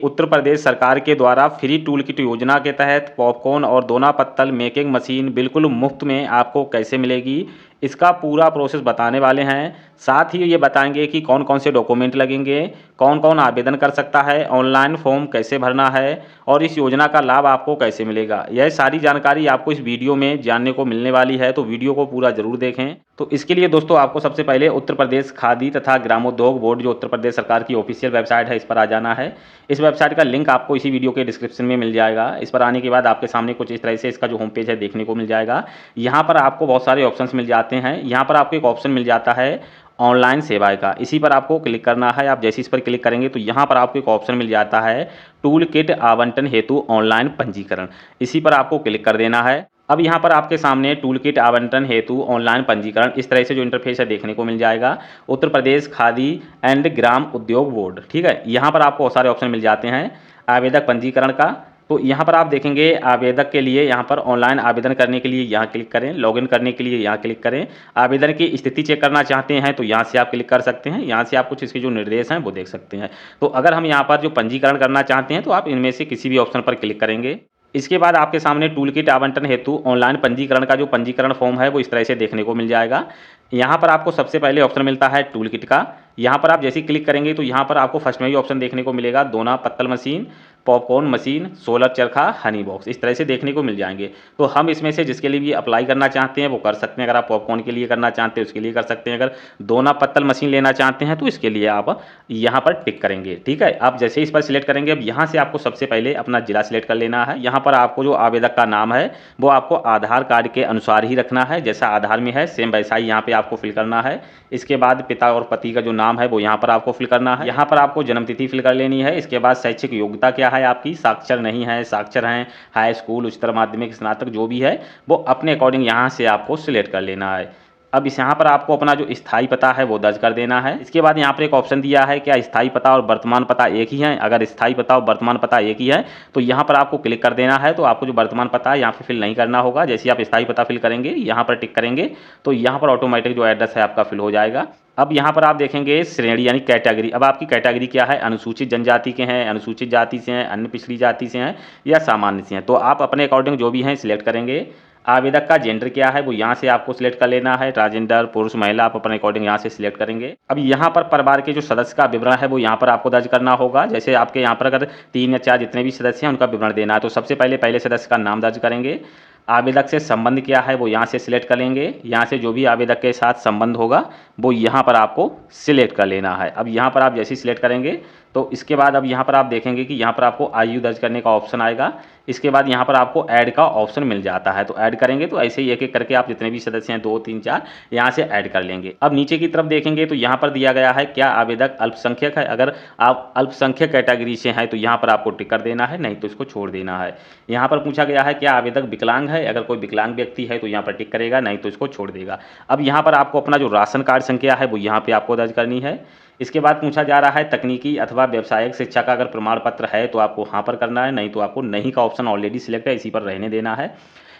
उत्तर प्रदेश सरकार के द्वारा फ्री टूल किट योजना के तहत पॉपकॉर्न और दोना पत्तल मेकिंग मशीन बिल्कुल मुफ्त में आपको कैसे मिलेगी, इसका पूरा प्रोसेस बताने वाले हैं। साथ ही ये बताएंगे कि कौन कौन से डॉक्यूमेंट लगेंगे, कौन कौन आवेदन कर सकता है, ऑनलाइन फॉर्म कैसे भरना है और इस योजना का लाभ आपको कैसे मिलेगा। यह सारी जानकारी आपको इस वीडियो में जानने को मिलने वाली है, तो वीडियो को पूरा जरूर देखें। तो इसके लिए दोस्तों आपको सबसे पहले उत्तर प्रदेश खादी तथा ग्रामोद्योग बोर्ड जो उत्तर प्रदेश सरकार की ऑफिशियल वेबसाइट है, इस पर आ जाना है। इस वेबसाइट का लिंक आपको इसी वीडियो के डिस्क्रिप्शन में मिल जाएगा। इस पर आने के बाद आपके सामने कुछ इस तरह से इसका जो होम पेज है देखने को मिल जाएगा। यहाँ पर आपको बहुत सारे ऑप्शंस मिल जाते हैं। यहाँ पर आपको एक ऑप्शन मिल जाता है ऑनलाइन सेवाएं का, इसी पर आपको क्लिक करना है। आप जैसे इस पर क्लिक करेंगे तो यहाँ पर आपको एक ऑप्शन मिल जाता है टूल किट आवंटन हेतु ऑनलाइन पंजीकरण, इसी पर आपको क्लिक कर देना है। अब यहाँ पर आपके सामने टूल किट आवंटन हेतु ऑनलाइन पंजीकरण इस तरह से जो इंटरफेस है देखने को मिल जाएगा। उत्तर प्रदेश खादी एंड ग्राम उद्योग बोर्ड, ठीक है। यहाँ पर आपको बहुत सारे ऑप्शन मिल जाते हैं आवेदक पंजीकरण का। तो यहाँ पर आप देखेंगे आवेदक के लिए यहाँ पर ऑनलाइन आवेदन करने के लिए यहाँ क्लिक करें, लॉगिन करने के लिए यहाँ क्लिक करें, आवेदन की स्थिति चेक करना चाहते हैं तो यहाँ से आप क्लिक कर सकते हैं। यहाँ से आप कुछ इसके जो निर्देश हैं वो देख सकते हैं। तो अगर हम यहाँ पर जो पंजीकरण करना चाहते हैं तो आप इनमें से किसी भी ऑप्शन पर क्लिक करेंगे। इसके बाद आपके सामने टूल किट आवंटन हेतु ऑनलाइन पंजीकरण का जो पंजीकरण फॉर्म है वो इस तरह से देखने को मिल जाएगा। यहाँ पर आपको सबसे पहले ऑप्शन मिलता है टूल किट का। यहाँ पर आप जैसे ही क्लिक करेंगे तो यहाँ पर आपको फर्स्ट में ही ऑप्शन देखने को मिलेगा दोना पत्तल मशीन, पॉपकॉर्न मशीन, सोलर चरखा, हनी बॉक्स, इस तरह से देखने को मिल जाएंगे। तो हम इसमें से जिसके लिए भी अप्लाई करना चाहते हैं वो कर सकते हैं। अगर आप पॉपकॉर्न के लिए करना चाहते हैं उसके लिए कर सकते हैं, अगर दोना पत्तल मशीन लेना चाहते हैं तो इसके लिए आप यहाँ पर टिक करेंगे, ठीक है। आप जैसे ही इस पर सिलेक्ट करेंगे, अब यहाँ से आपको सबसे पहले अपना जिला सिलेक्ट कर लेना है। यहाँ पर आपको जो आवेदक का नाम है वो आपको आधार कार्ड के अनुसार ही रखना है, जैसा आधार में है सेम वैसा ही यहाँ पे आपको फिल करना है। इसके बाद पिता और पति का जो नाम है वो यहाँ पर आपको फिल करना है। यहाँ पर आपको जन्मतिथि फिल कर लेनी है। इसके बाद शैक्षिक योग्यता क्या है आपकी, साक्षर नहीं है, साक्षर हैं, हाई स्कूल, उच्चतर माध्यमिक, स्नातक जो भी है वो अपने अकॉर्डिंग यहाँ से आपको सिलेक्ट कर लेना है। अब इस यहाँ पर आपको अपना जो स्थायी पता है वो दर्ज कर देना है। इसके बाद यहाँ पर एक ऑप्शन दिया है क्या स्थायी पता और वर्तमान पता एक ही है। अगर स्थायी पता और वर्तमान पता एक ही है तो यहाँ पर आपको क्लिक कर देना है। तो आपको जो वर्तमान पता है यहाँ पे फिल नहीं करना होगा। जैसे आप स्थायी पता फिल करेंगे यहाँ पर टिक करेंगे तो यहाँ पर ऑटोमेटिक जो एड्रेस है आपका फिल हो जाएगा। अब यहाँ पर आप देखेंगे श्रेणी यानी कैटेगरी। अब आपकी कैटेगरी क्या है, अनुसूचित जनजाति के हैं, अनुसूचित जाति से हैं, अन्य पिछड़ी जाति से हैं या सामान्य से हैं। तो आप अपने अकॉर्डिंग जो भी हैं सिलेक्ट करेंगे। आवेदक का जेंडर क्या है वो यहाँ से आपको सिलेक्ट कर लेना है, ट्रांसजेंडर, पुरुष, महिला, आप अपने अकॉर्डिंग यहाँ से सिलेक्ट करेंगे। अब यहाँ पर परिवार के जो सदस्य का विवरण है वो यहाँ पर आपको दर्ज करना होगा। जैसे आपके यहाँ पर अगर 3 या 4 जितने भी सदस्य हैं उनका विवरण देना है तो सबसे पहले सदस्य का नाम दर्ज करेंगे। आवेदक से संबंध क्या है वो यहाँ से सिलेक्ट कर लेंगे। यहाँ से जो भी आवेदक के साथ संबंध होगा वो यहाँ पर आपको सिलेक्ट कर लेना है। अब यहाँ पर आप जैसे ही सिलेक्ट करेंगे तो इसके बाद अब यहाँ पर आप देखेंगे कि यहाँ पर आपको आयु दर्ज करने का ऑप्शन आएगा। इसके बाद यहाँ पर आपको ऐड का ऑप्शन मिल जाता है, तो ऐड करेंगे तो ऐसे ही एक एक करके आप जितने भी सदस्य हैं 2, 3, 4 यहाँ से ऐड कर लेंगे। अब नीचे की तरफ देखेंगे तो यहाँ पर दिया गया है क्या आवेदक अल्पसंख्यक है। अगर आप अल्पसंख्यक कैटेगरी से हैं तो यहाँ पर आपको टिक कर देना है, नहीं तो इसको छोड़ देना है। यहाँ पर पूछा गया है क्या आवेदक विकलांग है। अगर कोई विकलांग व्यक्ति है तो यहाँ पर टिक करेगा, नहीं तो इसको छोड़ देगा। अब यहाँ पर आपको अपना जो राशन कार्ड संख्या है वो यहाँ पे आपको दर्ज करनी है। इसके बाद पूछा जा रहा है तकनीकी अथवा व्यावसायिक शिक्षा का अगर प्रमाण पत्र है तो आपको हाँ पर करना है, नहीं तो आपको नहीं का ऑप्शन ऑलरेडी सिलेक्ट है इसी पर रहने देना है।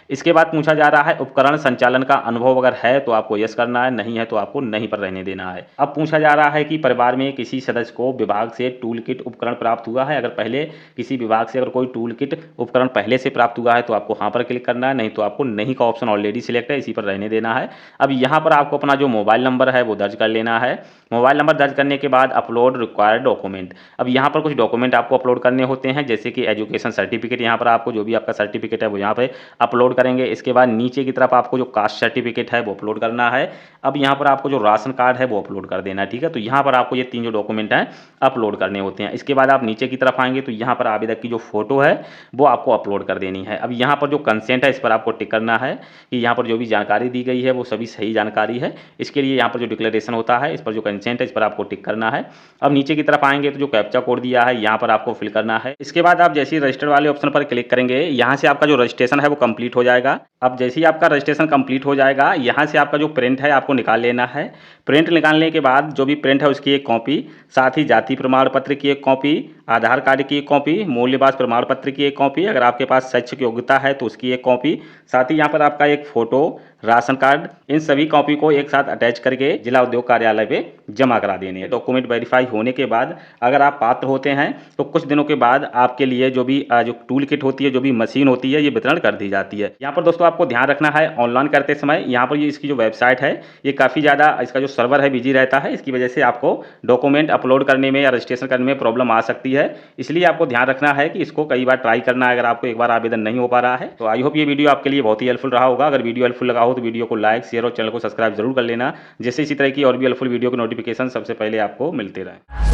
इसके बाद पूछा जा रहा है उपकरण संचालन का अनुभव अगर है तो आपको यस करना है, नहीं है तो आपको नहीं पर रहने देना है। अब पूछा जा रहा है कि परिवार में किसी सदस्य को विभाग से टूल किट उपकरण प्राप्त हुआ है। अगर पहले किसी विभाग से अगर कोई टूल किट उपकरण पहले से प्राप्त हुआ है तो आपको हाँ पर क्लिक करना है, नहीं तो आपको नहीं का ऑप्शन ऑलरेडी सिलेक्ट है इसी पर रहने देना है। अब यहाँ पर आपको अपना जो मोबाइल नंबर है वो दर्ज कर लेना है। मोबाइल नंबर दर्ज करने के बाद अपलोड रिक्वायर्ड डॉक्यूमेंट। अब यहाँ पर कुछ डॉक्यूमेंट आपको अपलोड करने होते हैं, जैसे कि एजुकेशन सर्टिफिकेट। यहाँ पर आपको जो भी आपका सर्टिफिकेट है वो यहाँ पे अपलोड करेंगे। इसके बाद नीचे की तरफ आपको जो कास्ट सर्टिफिकेट है वो अपलोड करना है। अब यहाँ पर आपको जो राशन कार्ड है वो अपलोड कर देना है, ठीक है। तो यहाँ पर आपको ये 3 जो डॉक्यूमेंट हैं अपलोड करने होते हैं। इसके बाद आप नीचे की तरफ आएंगे तो यहाँ पर आवेदक की जो फोटो है वो आपको अपलोड कर देनी है। अब यहाँ पर जो कंसेंट है इस पर आपको टिक करना है कि यहाँ पर जो भी जानकारी दी गई है वो सभी सही जानकारी है। इसके लिए यहाँ पर जो डिक्लेरेशन होता है इस पर जो कंसेंट है इस पर आपको टिक करना है। अब नीचे की तरफ आएंगे तो जो कैप्चा कोड दिया है यहाँ पर आपको फिल करना है। इसके बाद आप जैसे ही रजिस्टर वाले ऑप्शन पर क्लिक करेंगे यहाँ से आपका जो रजिस्ट्रेशन है वो कंप्लीट हो जाएगा। अब जैसे ही आपका रजिस्ट्रेशन कंप्लीट हो जाएगा यहाँ से आपका जो प्रिंट है आपको निकाल लेना है। प्रिंट निकालने के बाद जो भी प्रिंट है उसकी एक कॉपी, साथ ही जाति प्रमाण पत्र की एक कॉपी, आधार कार्ड की एक कॉपी, मूल्यवास प्रमाण पत्र की एक कॉपी, अगर आपके पास शैक्षिक योग्यता है तो उसकी एक कॉपी, साथ ही यहाँ पर आपका एक फ़ोटो, राशन कार्ड, इन सभी कॉपी को एक साथ अटैच करके जिला उद्योग कार्यालय पे जमा करा देने हैं। डॉक्यूमेंट वेरीफाई होने के बाद अगर आप पात्र होते हैं तो कुछ दिनों के बाद आपके लिए जो भी जो टूल किट होती है, जो भी मशीन होती है, ये वितरण कर दी जाती है। यहाँ पर दोस्तों आपको ध्यान रखना है ऑनलाइन करते समय यहाँ पर ये इसकी जो वेबसाइट है ये काफ़ी ज़्यादा इसका जो सर्वर है बिजी रहता है। इसकी वजह से आपको डॉक्यूमेंट अपलोड करने में या रजिस्ट्रेशन करने में प्रॉब्लम आ सकती है। इसलिए आपको ध्यान रखना है कि इसको कई बार ट्राई करना है अगर आपको एक बार आवेदन नहीं हो पा रहा है। तो आई होप ये वीडियो आपके लिए बहुत ही हेल्पफुल रहा होगा। अगर वीडियो हेल्पफुल लगा हो तो वीडियो को लाइक, शेयर और चैनल को सब्सक्राइब जरूर कर लेना, जिससे इसी तरह की और भी हेल्पफुल वीडियो के नोटिफिकेशन सबसे पहले आपको मिलते रहे।